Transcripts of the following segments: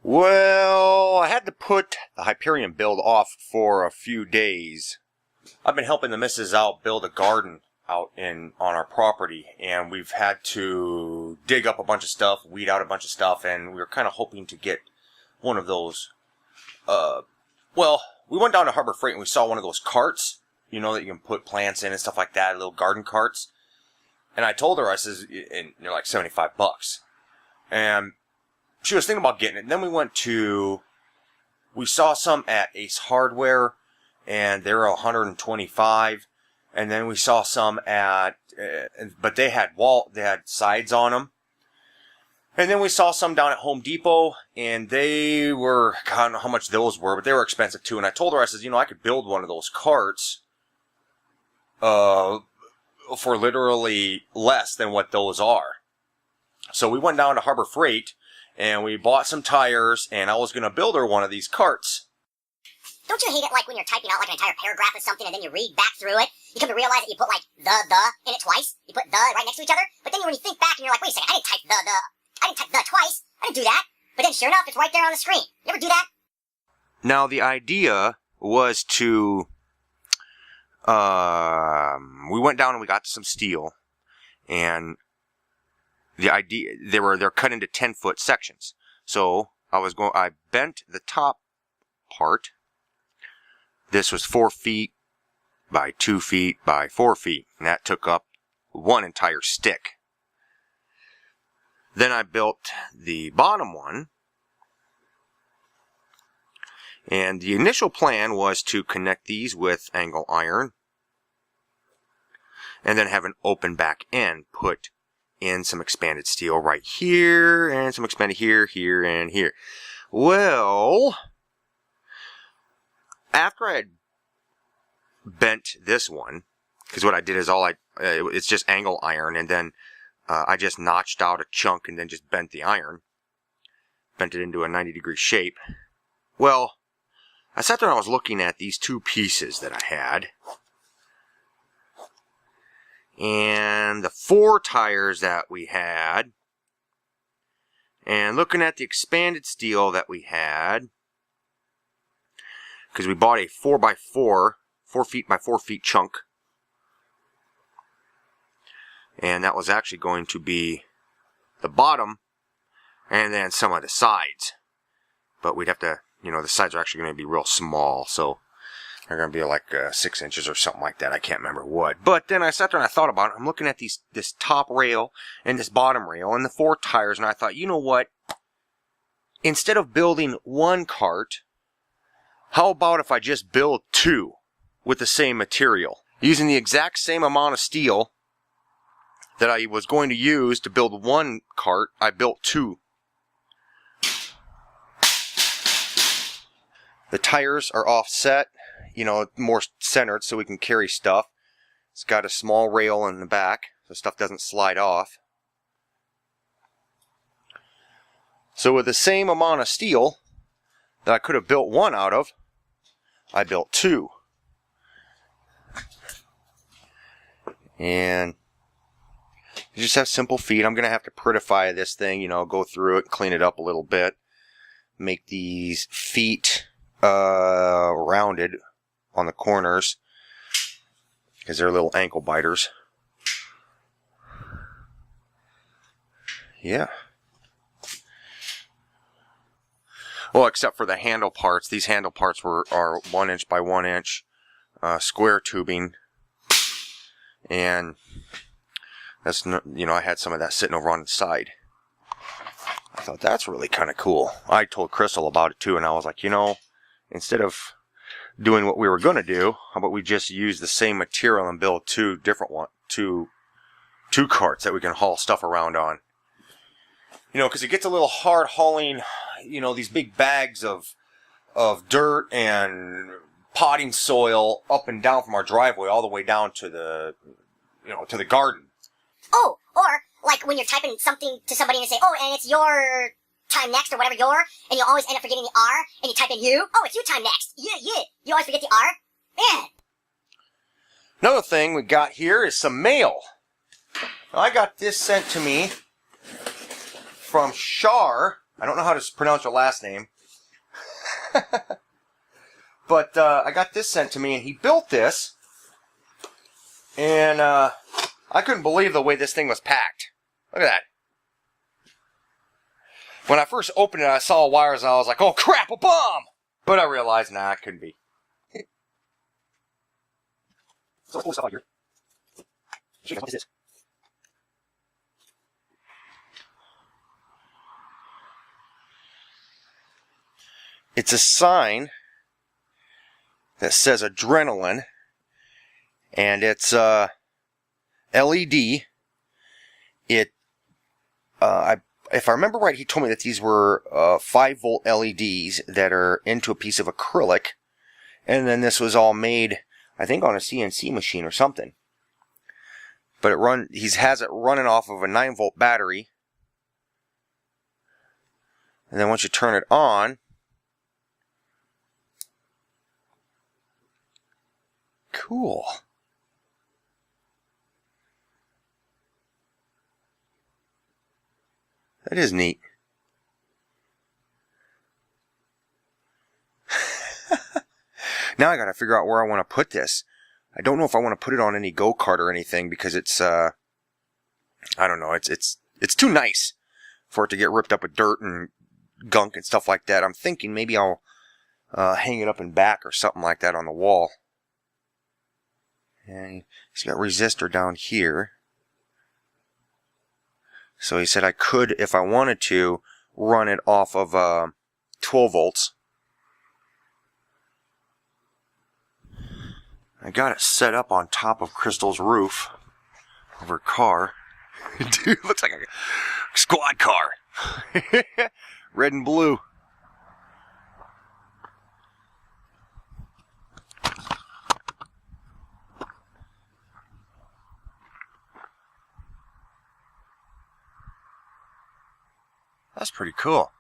Well, I had to put the Hyperion build off for a few days. I've been helping the missus out build a garden out on our property, and we've had to dig up a bunch of stuff, weed out a bunch of stuff, and we were kind of hoping to get one of those. Well, we went down to Harbor Freight and we saw one of those carts, you know, that you can put plants in and stuff like that, little garden carts. And I told her, I says, and they're like $75. And she was thinking about getting it. And then we saw some at Ace Hardware, and they were $125. And then we saw some at, but they had sides on them. And then we saw some down at Home Depot, and they were, God, I don't know how much those were, but they were expensive too. And I told her, I says, you know, I could build one of those carts, for literally less than what those are. So we went down to Harbor Freight, and we bought some tires, and I was going to build her one of these carts. Don't you hate it, like, when you're typing out, like, an entire paragraph of something, and then you read back through it, you come to realize that you put, like, the in it twice? You put the right next to each other? But then when you think back, and you're like, wait a second, I didn't type the twice. I didn't do that. But then, sure enough, it's right there on the screen. You ever do that? Now, the idea was to, we went down and we got some steel, and the idea, they're cut into 10-foot sections. So, I bent the top part. This was 4 feet by 2 feet by 4 feet, and that took up one entire stick. Then I built the bottom one, and the initial plan was to connect these with angle iron, and then have an open back end, put in some expanded steel right here, and some expanded here, here, and here. Well, after I had bent this one, because what I did is it's just angle iron, and then I just notched out a chunk and then just bent the iron. Bent it into a 90-degree shape. Well, I sat there and I was looking at these two pieces that I had. And the 4 tires that we had. And looking at the expanded steel that we had. Because we bought a 4x4, 4 feet by 4 feet chunk. And that was actually going to be the bottom and then some of the sides. But we'd have to, you know, the sides are actually going to be real small. So they're going to be like 6 inches or something like that. I can't remember what. But then I sat there and I thought about it. I'm looking at this top rail and this bottom rail and the 4 tires. And I thought, you know what? Instead of building 1 cart, how about if I just build 2 with the same material? Using the exact same amount of steel that I was going to use to build 1 cart, I built 2. The tires are offset, you know, more centered so we can carry stuff. It's got a small rail in the back so stuff doesn't slide off. So with the same amount of steel that I could have built 1 out of, I built 2. And you just have simple feet. I'm going to have to prettify this thing, you know, go through it, clean it up a little bit. Make these feet rounded on the corners because they're little ankle biters. Yeah. Well, except for the handle parts. These handle parts are 1 inch by 1 inch square tubing. And that's, you know, I had some of that sitting over on the side. I thought that's really kind of cool. I told Crystal about it too, and I was like, you know, instead of doing what we were going to do, how about we just use the same material and build 2 different two carts that we can haul stuff around on. You know, because it gets a little hard hauling, you know, these big bags of dirt and potting soil up and down from our driveway all the way down to the, you know, to the garden. Oh, or, like, when you're typing something to somebody and you say, oh, and it's your time next, or whatever and you always end up forgetting the R, and you type in you, oh, it's you time next, yeah, you always forget the R, yeah. Another thing we got here is some mail. Now, I got this sent to me from Shar, I don't know how to pronounce your last name. But I got this sent to me, and he built this. And I couldn't believe the way this thing was packed. Look at that. When I first opened it, I saw wires, and I was like, oh crap, a bomb! But I realized, nah, it couldn't be. So cool stuff out here. What is this? It's a sign that says adrenaline, and it's LED. If I remember right, he told me that these were 5-volt LEDs that are into a piece of acrylic, and then this was all made, I think, on a CNC machine or something. But he has it running off of a 9-volt battery, and then once you turn it on, cool. That is neat. Now I gotta figure out where I want to put this. I don't know if I want to put it on any go-kart or anything because it's I don't know, it's too nice for it to get ripped up with dirt and gunk and stuff like that. I'm thinking maybe I'll hang it up in back or something like that on the wall. And he's got resistor down here. So he said I could, if I wanted to, run it off of 12 volts. I got it set up on top of Crystal's roof of her car. Dude, looks like a squad car. Red and blue. That's pretty cool.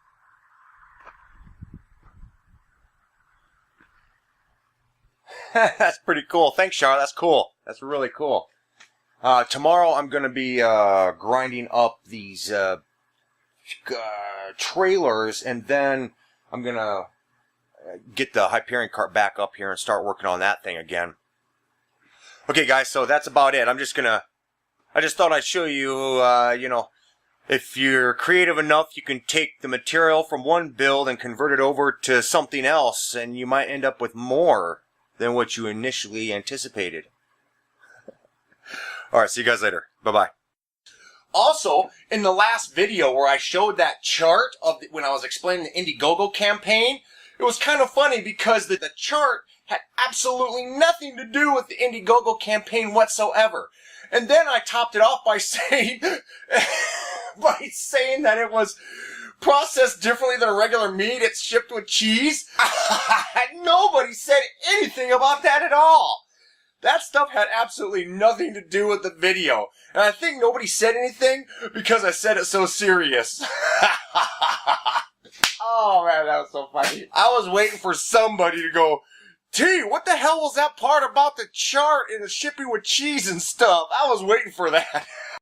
That's pretty cool. Thanks, Char. That's cool. That's really cool. Tomorrow I'm going to be grinding up these trailers, and then I'm going to get the Hyperion cart back up here and start working on that thing again. Okay, guys, so that's about it. I just thought I'd show you, you know, if you're creative enough, you can take the material from one build and convert it over to something else, and you might end up with more than what you initially anticipated. Alright, see you guys later. Bye-bye. Also, in the last video where I showed that chart of when I was explaining the Indiegogo campaign, it was kind of funny because the chart had absolutely nothing to do with the Indiegogo campaign whatsoever. And then I topped it off by saying that it was processed differently than a regular meat. It's shipped with cheese. Nobody said anything about that at all. That stuff had absolutely nothing to do with the video. And I think nobody said anything because I said it so serious. Oh man, that was so funny. I was waiting for somebody to go, T, what the hell was that part about the chart and the shipping with cheese and stuff? I was waiting for that.